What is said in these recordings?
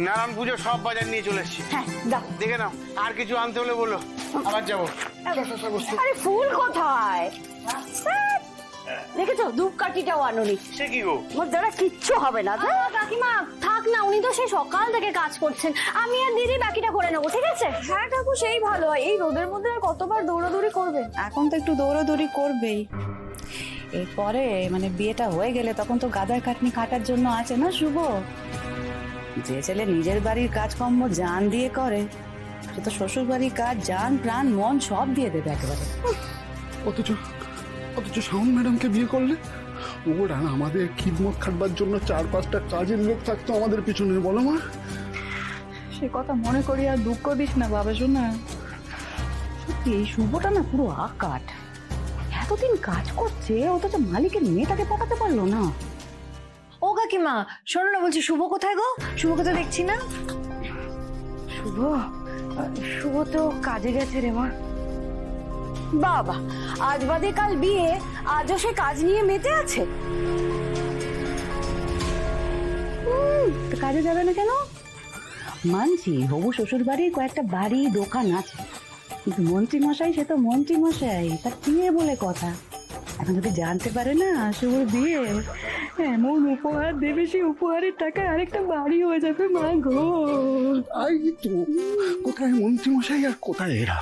নারায়ণ পুজো সব বাজার নিয়ে চলে এসেছি। হ্যাঁ যাও। দেখে নাও, আর কিছু আনতে হলে বলো, আবার যাবো। আরে ফুল কোথায়? দেখেছো ধূপকাঠিটাও আনোনি। সে কি গো? ওর দ্বারা কিচ্ছু হবে না। কাকিমা থাক না, উনি তো সেই সকাল থেকে কাজ করছেন, আমি আর দিদি বাকিটা করে নেবো, ঠিক আছে? হ্যাঁ কাকু, সেই ভালো হয়। এই রোদের মধ্যে আর কতবার দৌড়াদৌড়ি করবে? এখন তো একটু দৌড়াদৌড়ি করবেই, এরপরে মানে বিয়েটা হয়ে গেলে তখন তো গাদার কাটনি কাটার জন্য আছে না শুভ। যে ছেলে নিজের বাড়ির কাজকর্ম জান দিয়ে করে, সে তো শ্বশুর বাড়ির কাজ জান প্রাণ মন সব দিয়ে দেবে একেবারে। অথচ শাওন ম্যাডামকে বিয়ে করলে ওরা আমাদের খিদমত খাটবার জন্য 4-5টা কাজের লোক থাকতো আমাদের পিছনে, বলো মা? সে কথা মনে করি আর দুঃখ দিস না বাবা শোনা। সত্যি এই শুভটা না পুরো আকাট, এতদিন কাজ করছে অথচ মালিকের মেয়েটাকে পটাতে পারলো না। ও কাকিমা শোনো না, বলছি শুভ কোথায় গো? শুভকে তো দেখছি না। শুভ তো কাজে গেছে রে মা। বাবা, আজ বাদে কাল বিয়ে, আজও সে কাজ নিয়ে মেতে আছে। তো কাজে যাবে না কেন? মানছি হবু শ্বশুর বাড়ির কয়েকটা বাড়ি দোকান আছে, কিন্তু মন্ত্রী মশাই সে তো মন্ত্রী মশাই, তার বিয়ে বলে কথা। এখন যদি জানতে পারে না শুভর বিয়ে, এমন উপহার দেবে, সেই উপহারের টাকা আরেকটা বাড়ি হয়ে যাবে মা গো। এই তো কোথায় মন্ত্রী মশাই আর কোথায় এরা?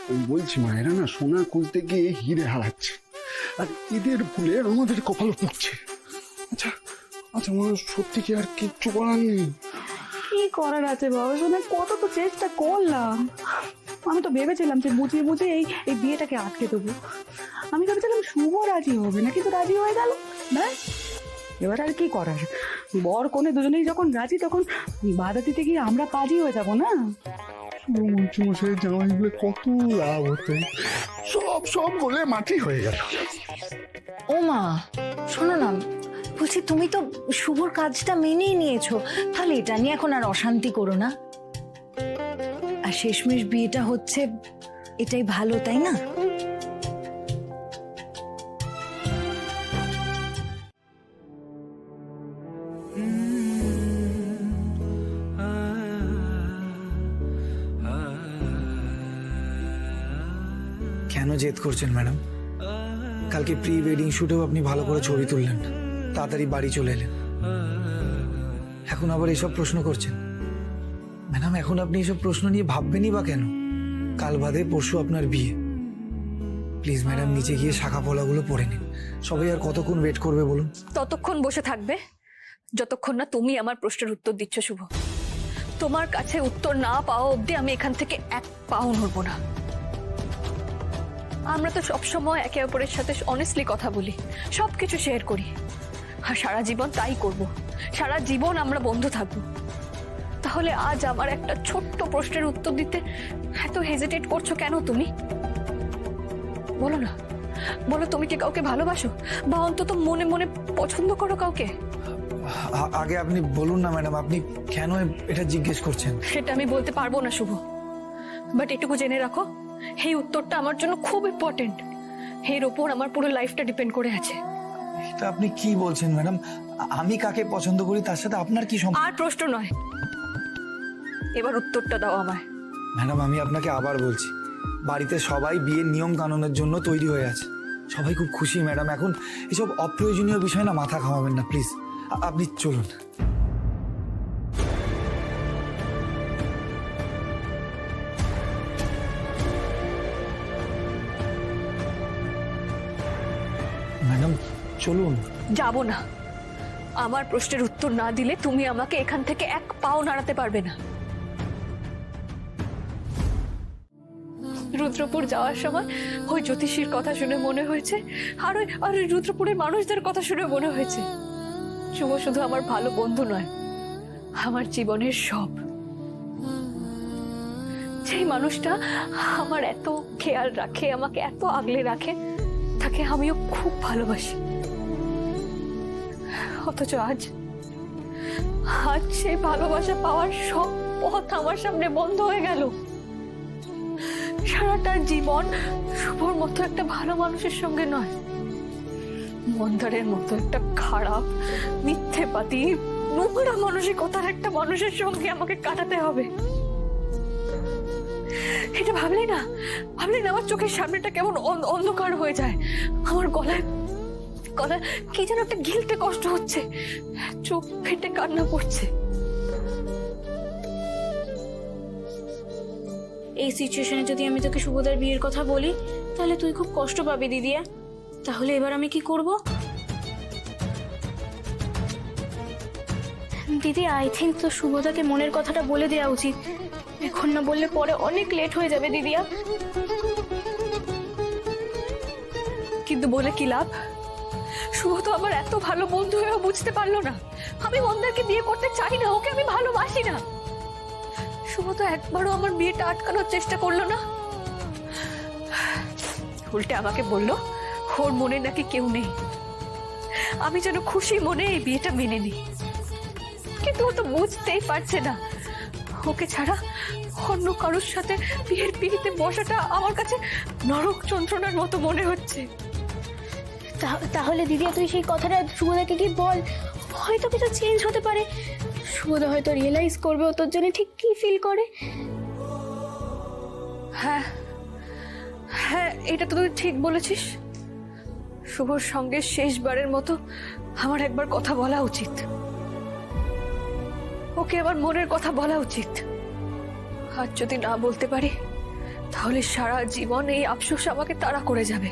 আমি বলছি মা, এরা না সোনা খুঁজতে গিয়ে হিরে হারাচ্ছে, আর ঈদের ভুলে আমাদের কপাল পড়ছে। আচ্ছা আচ্ছা মা, সত্যি কি আর কিচ্ছু করার নেই? কি করার আছে বাবা শোনা, কত তো চেষ্টা করলাম। আমি তো ভেবেছিলাম যে বুঝিয়ে বুঝিয়ে এই বিয়েটাকে আটকে দেবো। আমি ভেবেছিলাম শুভ রাজি হবে না, কিন্তু রাজি হয়ে গেল। ব্যাস, এবার আর কি করার? বর কোনে দুজনেই যখন রাজি, তখন বাধা দিতে গিয়ে আমরা কাজই হয়ে যাবো না? মন্ত্রী মশাই জামাই বলে কত লাভ হতো, সব বলে মাটি হয়ে গেল। ও মা শোনো না, বলছি তুমি তো শুভর কাজটা মেনেই নিয়েছো, তাহলে এটা নিয়ে এখন আর অশান্তি করো না। আর শেষমেশ বিয়েটা হচ্ছে, এটাই ভালো, তাই না? কেন জেদ করছেন ম্যাডাম? কালকে প্রি ওয়েডিং শুটেও আপনি ভালো করে ছবি তুললেন, তাড়াতাড়ি বাড়ি চলে এলেন, এখন আবার এসব প্রশ্ন করছেন? ম্যাডাম এখন আপনি এসব প্রশ্ন নিয়ে ভাববেনই বা কেন? কাল বাদে পরশু আপনার বিয়ে। প্লিজ ম্যাডাম নিচে গিয়ে শাখা পলাগুলো পরে নিন, সবাই আর কতক্ষণ ওয়েট করবে বলুন? ততক্ষণ বসে থাকবে যতক্ষণ না তুমি আমার প্রশ্নের উত্তর দিচ্ছ শুভ। তোমার কাছে উত্তর না পাওয়া অবধি আমি এখান থেকে এক পাও নড়বো না। আমরা তো সবসময় একে অপরের সাথে অনেস্টলি কথা বলি, সবকিছু শেয়ার করি, আর সারা জীবন তাই করব। সারা জীবন আমরা বন্ধু থাকবো। তাহলে আজ আমার একটা ছোট্ট প্রশ্নের উত্তর দিতে এত হেজিটেট করছো কেন তুমি? বলো না, বলো তুমি কি কাউকে ভালোবাসো, বা অন্তত মনে মনে পছন্দ করো কাউকে? আগে আপনি বলুন না ম্যাডাম, আপনি কেন এটা জিজ্ঞেস করছেন? সেটা আমি বলতে পারবো না শুভ, বাট এটুকু জেনে রাখো, এই উত্তরটা আমার জন্য খুব ইম্পর্টেন্ট। এর ওপর আমার পুরো লাইফটা ডিপেন্ড করে আছে। এটা আপনি কি বলছেন ম্যাডাম? আমি কাকে পছন্দ করি তার সাথে আপনার কি সম্পর্ক? আর প্রশ্ন নয়, এবার উত্তরটা দাও আমায়। ম্যাডাম আমি আপনাকে আবার বলছি, বাড়িতে সবাই বিয়ের নিয়ম কানুনের জন্য তৈরি হয়ে আছে, সবাই খুব খুশি ম্যাডাম। এখন এসব অপ্রয়োজনীয় বিষয় না মাথা ঘামাবেন না প্লিজ, আপনি চলুন। ম্যাডাম চলুন। যাবো না। আমার প্রশ্নের উত্তর না দিলে তুমি আমাকে এখান থেকে এক পাও নাড়াতে পারবে না। রুদ্রপুর যাওয়ার সময় ওই জ্যোতিষীর কথা শুনে মনে হয়েছে, আর ওই রুদ্রপুরের মানুষদের কথা শুনে মনে হয়েছে শুভ শুধু আমার ভালো বন্ধু নয়, আমার জীবনের সব। যেই মানুষটা আমার এত খেয়াল রাখে, আমাকে এত আগলে রাখে, তাকে আমিও খুব ভালোবাসি। অথচ আজ সে ভালোবাসা পাওয়ার সব পথ আমার সামনে বন্ধ হয়ে গেল। সারাটা জীবন শুভর মতো একটা ভালো মানুষের সঙ্গে নয়, মন্দারের মতো একটা খারাপ মিথ্যেবাদী নোংরা মানসিকতার একটা মানুষের সঙ্গে আমাকে কাটাতে হবে? এটা ভাবলে না আমার চোখের সামনেটা কেমন অন্ধকার হয়ে যায়। আমার গলায় গলায় কি যেন একটা গিলতে কষ্ট হচ্ছে, চোখ ফেটে কান্না পড়ছে। এই সিচুয়েশনে যদি আমি তোকে শুভদার বিয়ের কথা বলি তাহলে তুই খুব কষ্ট পাবি দিদিয়া। তাহলে এবার আমি কি করব? দিদি, আই থিঙ্ক তো শুভদাকে মনের কথাটা বলে দেওয়া উচিত। এখন না বললে পরে অনেক লেট হয়ে যাবে দিদিয়া। কিন্তু বলে কি লাভ? শুভ তো আমার এত ভালো বন্ধু হয়েও বুঝতে পারলো না আমি মন্দারকে বিয়ে করতে চাই না, ওকে আমি ভালোবাসি না। শুভ তো একবারও আমার বিয়েটা আটকানোর চেষ্টা করলো না, উল্টে আমাকে বলল ওর মনে নাকি কেউ নেই, আমি যেন খুশি মনে এই বিয়েটা মেনে নিই। কিন্তু ও তো বুঝতেই পারছে না ওকে ছাড়া অন্য কারোর সাথে বিয়ের পিড়িতে বসাটা আমার কাছে নরক যন্ত্রণার মতো মনে হচ্ছে। তাহলে দিদিয়া তুই সেই কথাটা শুভদাকে গিয়ে বল, হয়তো কিছু চেঞ্জ হতে পারে। শুভদা হয়তো রিয়েলাইজ করবে ও তোর জন্য ঠিক কি ফিল করে। হ্যাঁ হ্যাঁ, এটা তো তুই ঠিক বলেছিস। শুভর সঙ্গে শেষবারের মতো আমার একবার কথা বলা উচিত, ওকে আমার মনের কথা বলা উচিত। আর যদি না বলতে পারি তাহলে সারা জীবন এই আফসোস আমাকে তাড়া করে যাবে।